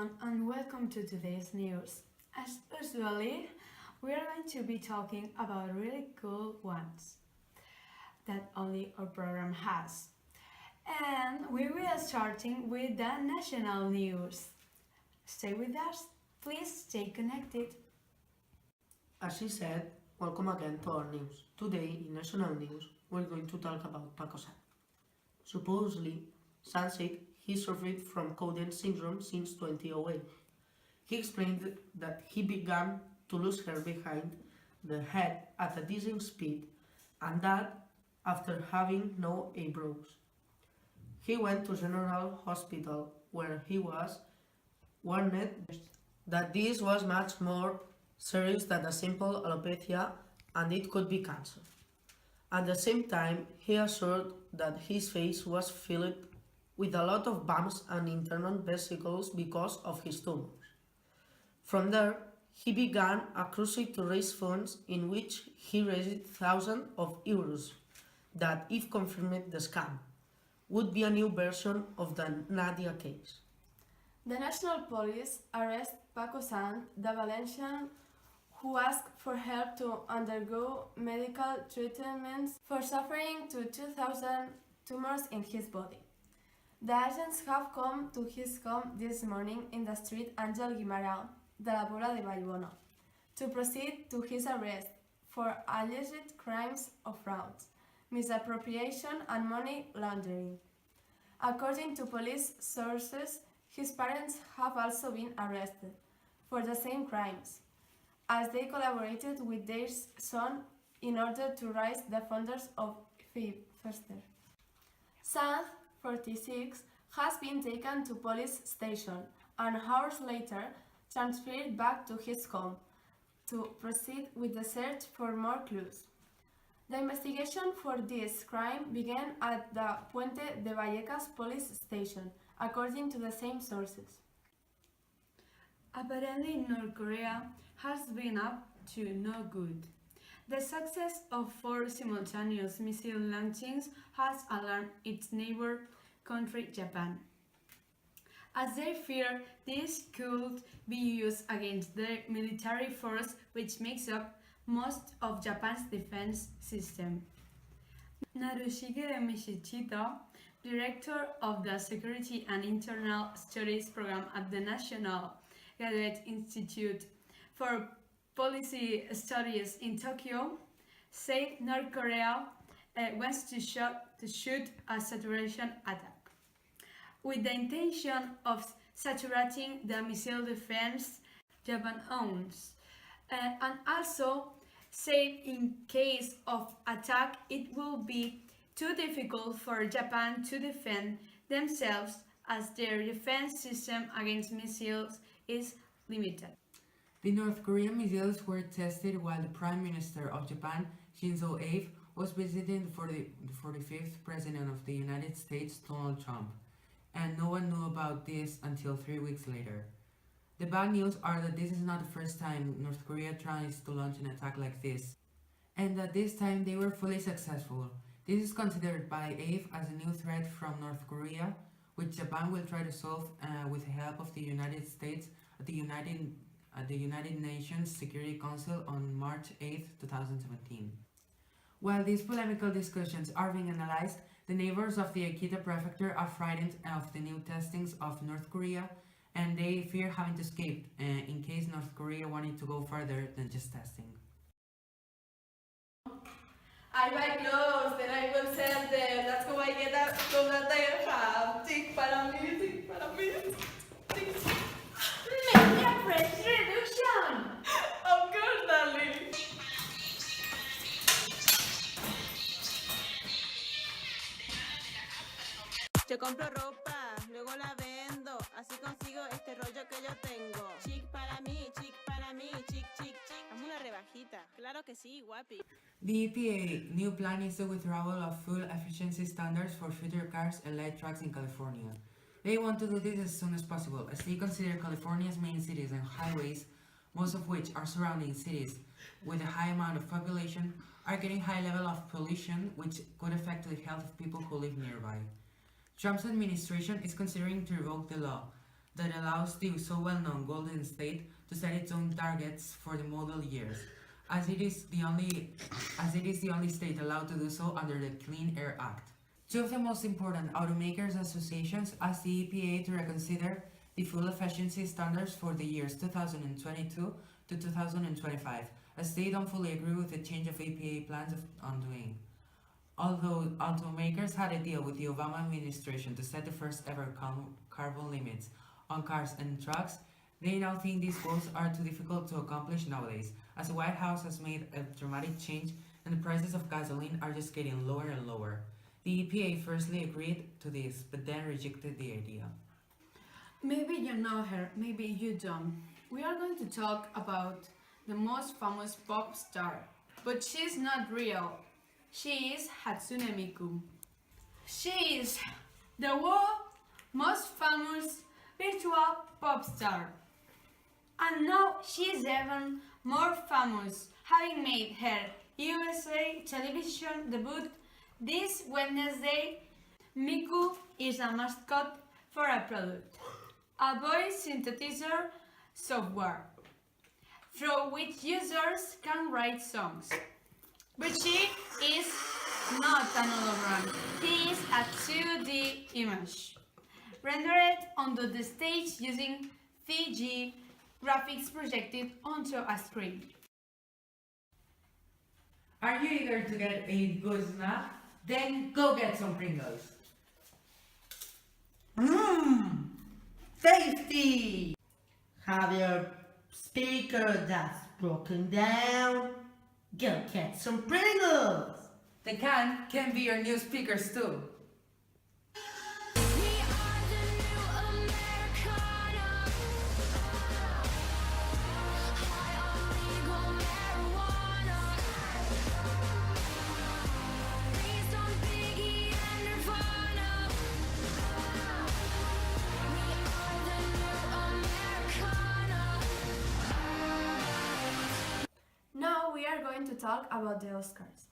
everyone and welcome to today's news. As usually, we are going to be talking about really cool ones that only our program has. And we will starting with the national news. Stay with us, please stay connected. As she said, welcome again to our news. Today in national news, we're going to talk about Paco Sant. Supposedly, Sant said he suffered from Cowden syndrome since 2008. He explained that he began to lose hair behind the head at a dizzying speed and that after having no eyebrows. He went to General Hospital where he was warned that this was much more serious than a simple alopecia and it could be cancer. At the same time, he assured that his face was filled with a lot of bumps and internal vesicles because of his tumors. From there, he began a crusade to raise funds in which he raised thousands of euros that, if confirmed the scam, would be a new version of the Nadia case. The National Police arrested Paco Sant, the Valencian, who asked for help to undergo medical treatments for suffering to 2,000 tumors in his body. The agents have come to his home this morning in the street Àngel Guimarà de la Pobla de Vallbona to proceed to his arrest for alleged crimes of fraud, misappropriation and money laundering. According to police sources, his parents have also been arrested for the same crimes, as they collaborated with their son in order to raise the funders of FENT. Sant, 46, has been taken to police station and hours later transferred back to his home to proceed with the search for more clues. The investigation for this crime began at the Puente de Vallecas police station, according to the same sources. Apparently, North Korea has been up to no good. The success of 4 simultaneous missile launchings has alarmed its neighbor country, Japan, as they fear this could be used against their military force, which makes up most of Japan's defense system. Narushige Michichito, director of the Security and Internal Studies program at the National Graduate Institute for Policy Studies in Tokyo, said North Korea wants to shoot a saturation attack, with the intention of saturating the missile defense Japan owns, and also said in case of attack it will be too difficult for Japan to defend themselves as their defense system against missiles is limited. The North Korean missiles were tested while the Prime Minister of Japan, Shinzo Abe, was visiting the 45th President of the United States, Donald Trump, and no one knew about this until 3 weeks later. The bad news are that this is not the first time North Korea tries to launch an attack like this, and that this time they were fully successful. This is considered by Abe as a new threat from North Korea, which Japan will try to solve with the help of the United States at the United Nations Security Council on March 8, 2017. While these polemical discussions are being analyzed, the neighbors of the Akita prefecture are frightened of the new testings of North Korea, and they fear having to escape in case North Korea wanted to go further than just testing. I buy clothes, then I will sell them. That's how I get that clothes that I have. Tick para mí, tick para mí. Tick. Media price reduction! Of course, darling. Yo compro ropa, luego la vendo, así consigo este rollo que yo tengo. Chic para mí, chic para mí, chic, chic, chic. Hazme una rebajita, claro que sí, guapi. The EPA new plan is the withdrawal of fuel efficiency standards for future cars and light trucks in California. They want to do this as soon as possible, as they consider California's main cities and highways, most of which are surrounding cities with a high amount of population, are getting high level of pollution, which could affect the health of people who live nearby. Trump's administration is considering to revoke the law. that allows the so well-known Golden State to set its own targets for the model years, as it is the only state allowed to do so under the Clean Air Act. Two of the most important automakers associations asked the EPA to reconsider the fuel efficiency standards for the years 2022 to 2025, as they don't fully agree with the change of EPA plans on doing. Although automakers had a deal with the Obama administration to set the first ever carbon limits on cars and trucks, they now think these goals are too difficult to accomplish nowadays, as the White House has made a dramatic change and the prices of gasoline are just getting lower and lower. The EPA firstly agreed to this, but then rejected the idea. Maybe you know her, maybe you don't. We are going to talk about the most famous pop star, but she's not real. She is Hatsune Miku. She is the world's most famous virtual pop star. And now she is even more famous, having made her USA television debut this Wednesday. Miku is a mascot for a product, a voice synthesizer software, through which users can write songs. But she is not an hologram. She is a 2D image, rendered onto the stage using 3D graphics projected onto a screen. Are you eager to get a good snack? Then go get some Pringles. Mmm, tasty! Have your speaker that's broken down? Go get some Pringles! The can be your new speakers too. Now we are going to talk about the Oscars.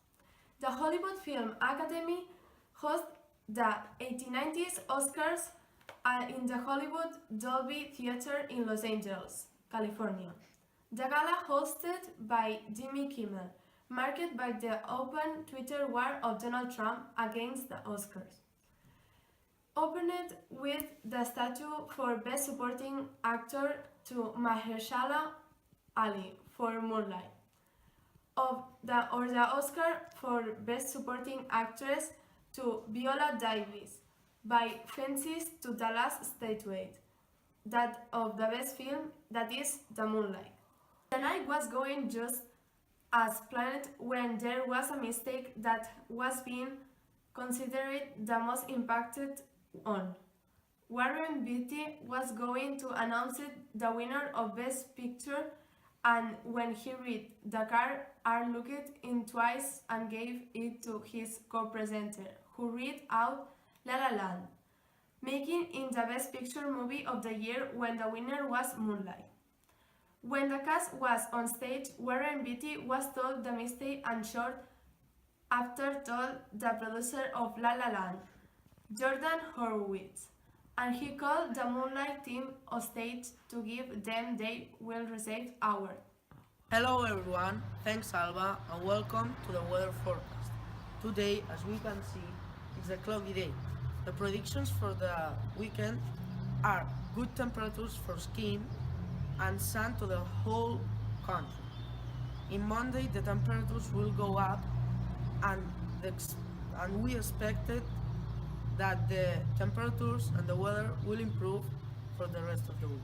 The Hollywood Film Academy hosts the 1890s Oscars in the Hollywood Dolby Theater in Los Angeles, California. The gala, hosted by Jimmy Kimmel, marked by the open Twitter war of Donald Trump against the Oscars, opened with the statue for Best Supporting Actor to Mahershala Ali for Moonlight, or the Oscar for Best Supporting Actress to Viola Davis by Fences to the last statuette, that of the best film, that is The Moonlight. The night was going just as planned when there was a mistake that was being considered the most impacted on. Warren Beatty was going to announce the winner of Best Picture, and when he read the card, looked in twice and gave it to his co-presenter, who read out La La Land, making it the Best Picture movie of the year when the winner was Moonlight. When the cast was on stage, Warren Beatty was told the mistake and short after told the producer of La La Land, Jordan Horowitz, and he called the Moonlight team on stage to give them their well-received award. Hello everyone, thanks Alba, and welcome to the weather forecast. Today, as we can see, it's a cloudy day. The predictions for the weekend are good temperatures for skiing and sun to the whole country. In Monday, the temperatures will go up, and we expected that the temperatures and the weather will improve for the rest of the week.